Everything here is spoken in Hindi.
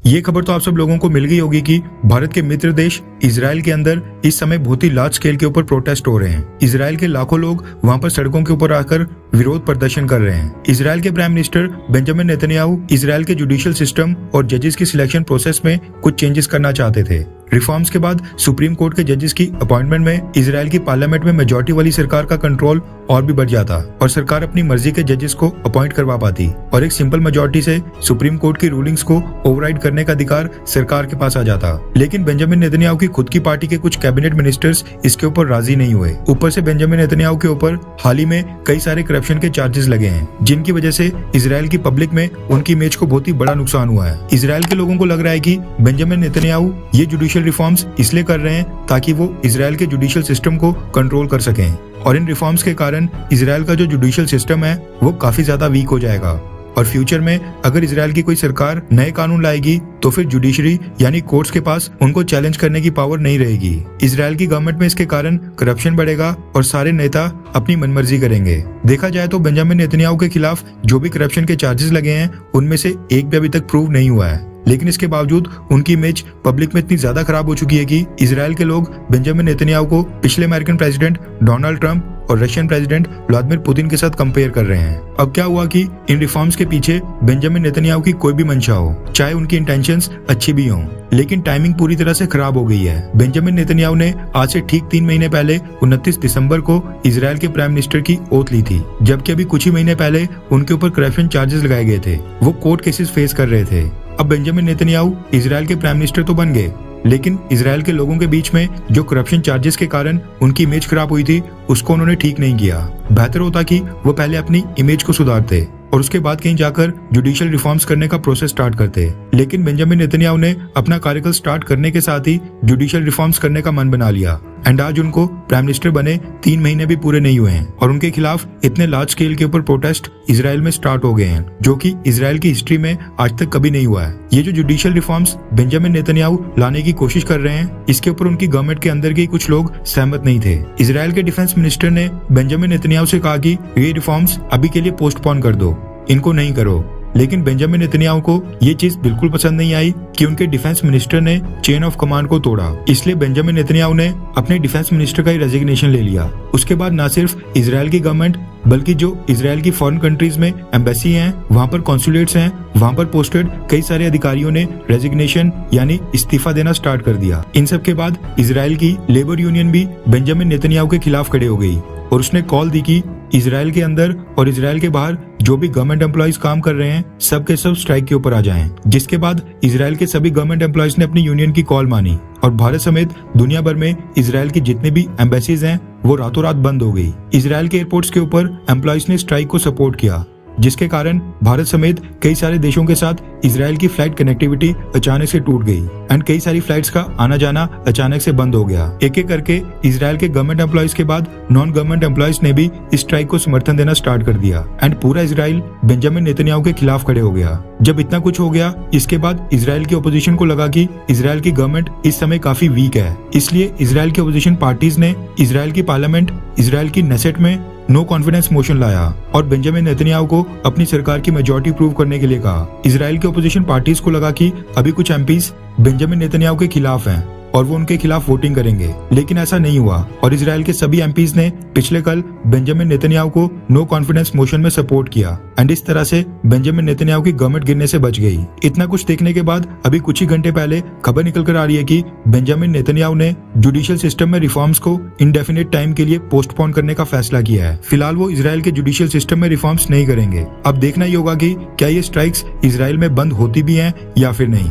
ये खबर तो आप सब लोगों को मिल गई होगी कि भारत के मित्र देश इजराइल के अंदर इस समय बहुत ही लार्ज स्केल के ऊपर प्रोटेस्ट हो रहे हैं। इजराइल के लाखों लोग वहां पर सड़कों के ऊपर आकर विरोध प्रदर्शन कर रहे हैं। इजराइल के prime minister Benjamin Netanyahu Israel के जुडिशियल सिस्टम और जजेस की सिलेक्शन प्रोसेस में कुछ चेंजेस करना चाहते थे। रिफॉर्म्स के बाद सुप्रीम कोर्ट के जजेस की अपॉइंटमेंट में इजराइल की पार्लियामेंट में मेजॉरिटी वाली सरकार का कंट्रोल और भी बढ़ जाता और सरकार अपनी मर्जी के जजेस को अपॉइंट करवा पाती और एक सिंपल मेजॉरिटी से सुप्रीम कोर्ट की रूलिंग्स को ओवरराइड करने का अधिकार सरकार के पास आ जाता। लेकिन बेंजामिन नेतन्याहू की खुद की पार्टी के कुछ कैबिनेट मिनिस्टर्स इसके ऊपर राजी नहीं हुए। ऊपर से बेंजामिन नेतन्याहू के ऊपर हाल ही में कई सारे करप्शन के चार्जेस लगे हैं, जिनकी वजह से इजराइल की पब्लिक में उनकी इमेज को बहुत ही बड़ा नुकसान हुआ है। इजराइल के लोगों को लग रहा है कि बेंजामिन नेतन्याहू ये जुडिशियल रिफॉर्म्स इसलिए कर रहे हैं ताकि वो इजराइल के जुडिशियल सिस्टम को कंट्रोल कर सकें और इन रिफॉर्म्स के कारण इजराइल का जो जुडिशियल सिस्टम है वो काफी ज्यादा वीक हो जाएगा और फ्यूचर में अगर इजराइल की कोई सरकार नए कानून लाएगी तो फिर जुडिशरी यानी कोर्ट्स के पास उनको चैलेंज करने की पावर नहीं रहेगी। इजराइल की गवर्नमेंट में इसके कारण करप्शन बढ़ेगा और सारे नेता अपनी मनमर्जी करेंगे। देखा जाए तो बेंजामिन नेतन्याहू के खिलाफ जो भी करप्शन के चार्जेस लगे हैं उनमें से एक भी अभी तक प्रूव नहीं हुआ है, लेकिन इसके बावजूद उनकी इमेज पब्लिक में इतनी ज्यादा खराब हो चुकी है कि इजराइल के लोग बेंजामिन नेतन्याहू को पिछले अमेरिकन प्रेसिडेंट डोनाल्ड ट्रंप और रशियन प्रेसिडेंट व्लादिमीर पुतिन के साथ कंपेयर कर रहे हैं। अब क्या हुआ कि इन रिफॉर्म्स के पीछे बेंजामिन नेतन्याहू की कोई भी मंशा हो, चाहे उनकी इंटेंशंस अच्छी भी हों, लेकिन टाइमिंग पूरी तरह से खराब हो गई है। बेंजामिन नेतन्याहू ने आज से ठीक 3 महीने पहले 29 दिसंबर को इजराइल के प्राइम मिनिस्टर की ओथ ली थी, जबकि अभी कुछ ही महीने पहले उनके ऊपर करप्शन चार्जेस लगाए गए थे। वो कोर्ट केसेस फेस कर रहे थे। अब बेंजामिन नेतन्याहू इजराइल के प्राइम मिनिस्टर तो बन गए, लेकिन इजराइल के लोगों के बीच में जो करप्शन चार्जेस के कारण उनकी इमेज खराब हुई थी उसको उन्होंने ठीक नहीं किया। बेहतर होता कि वो पहले अपनी इमेज को सुधारते और उसके बाद कहीं जाकर जुडिशियल रिफॉर्म्स करने का प्रोसेस स्टार्ट करते। लेकिन बेंजामिन नेतन्याहू ने अपना कार्यकाल स्टार्ट करने के साथ ही जुडिशियल रिफॉर्म्स करने का मन बना लिया एंड आज उनको प्राइम मिनिस्टर बने 3 महीने भी पूरे नहीं हुए हैं और उनके खिलाफ इतने लार्ज स्केल के ऊपर प्रोटेस्ट इजराइल में स्टार्ट हो गए हैं, जो कि इजराइल की हिस्ट्री में आज तक कभी नहीं हुआ है। ये जो जुडिशियल रिफॉर्म्स बेंजामिन नेतन्याहू लाने की कोशिश कर रहे हैं, इसके ऊपर उनकी गवर्नमेंट के अंदर के कुछ लोग सहमत नहीं थे। इजराइल के डिफेंस मिनिस्टर ने बेंजामिन नेतन्याहू से कहा कि ये रिफॉर्म्स अभी के लिए पोस्टपोन कर दो, इनको नहीं करो। लेकिन बेंजामिन नेतन्याहू को ये चीज बिल्कुल पसंद नहीं आई कि उनके डिफेंस मिनिस्टर ने चेन ऑफ कमांड को तोड़ा। इसलिए बेंजामिन नेतन्याहू ने अपने डिफेंस मिनिस्टर का ही रेजिग्नेशन ले लिया। उसके बाद न सिर्फ इजराइल की गवर्नमेंट बल्कि जो इजराइल की फॉरेन कंट्रीज में एम्बेसी हैं, वहां पर कॉन्सुलेट्स हैं, वहां पर पोस्टेड कई सारे अधिकारियों ने रेजिग्नेशन यानी इस्तीफा देना स्टार्ट कर दिया। इन सब के बाद इजराइल की लेबर यूनियन भी बेंजामिन नेतन्याहू के खिलाफ खड़े हो गई और उसने कॉल दी कि इजराइल के अंदर और इजराइल के बाहर जो भी गवर्नमेंट एम्प्लॉइज काम कर रहे हैं सब के सब स्ट्राइक के ऊपर आ जाएं। जिसके बाद इजराइल के सभी गवर्नमेंट एम्प्लॉइज ने अपनी यूनियन की कॉल मानी और भारत समेत दुनिया भर में इजराइल की जितने भी एम्बेसीज हैं वो रातों रात बंद हो गई। इजराइल के एयरपोर्ट्स के ऊपर एम्प्लॉइज ने स्ट्राइक को सपोर्ट किया, जिसके कारण भारत समेत कई सारे देशों के साथ इजराइल की फ्लाइट कनेक्टिविटी अचानक से टूट गई एंड कई सारी फ्लाइट्स का आना जाना अचानक से बंद हो गया। एक एक करके इजराइल के गवर्नमेंट एम्प्लॉइज के बाद नॉन गवर्नमेंट एम्प्लॉइज ने भी इस स्ट्राइक को समर्थन देना स्टार्ट कर दिया एंड पूरा इजराइल बेंजामिन नेतन्याहू के खिलाफ खड़े हो गया। जब इतना कुछ हो गया, इसके बाद इजराइल की ओपोजिशन को लगा कि इजराइल की गवर्नमेंट इस समय काफी वीक है, इसलिए इजराइल की ओपोजिशन पार्टीज ने इजराइल की पार्लियामेंट, इजराइल की नेसेट में नो कॉन्फिडेंस मोशन लाया और बेंजामिन नेतन्याहू को अपनी सरकार की मेजॉरिटी प्रूव करने के लिए कहा। इजराइल के ओपोजिशन पार्टीज को लगा कि अभी कुछ एमपीज बेंजामिन नेतन्याहू के खिलाफ हैं और वो उनके खिलाफ वोटिंग करेंगे, लेकिन ऐसा नहीं हुआ और इजराइल के सभी एमपीज ने पिछले कल बेंजामिन नेतन्याहू को नो कॉन्फिडेंस मोशन में सपोर्ट किया एंड इस तरह से बेंजामिन नेतन्याहू की गवर्नमेंट गिरने से बच गई। इतना कुछ देखने के बाद अभी कुछ ही घंटे पहले खबर निकल कर आ रही है कि बेंजामिन नेतन्याहू ने जुडिशियल सिस्टम में रिफॉर्म्स को इंडेफिनिट टाइम के लिए पोस्टपोन करने का फैसला किया है। फिलहाल वो इजराइल के जुडिशियल सिस्टम में रिफॉर्म्स नहीं करेंगे। अब देखना ही होगा कि क्या ये स्ट्राइक्स इजराइल में बंद होती भी हैं या फिर नहीं।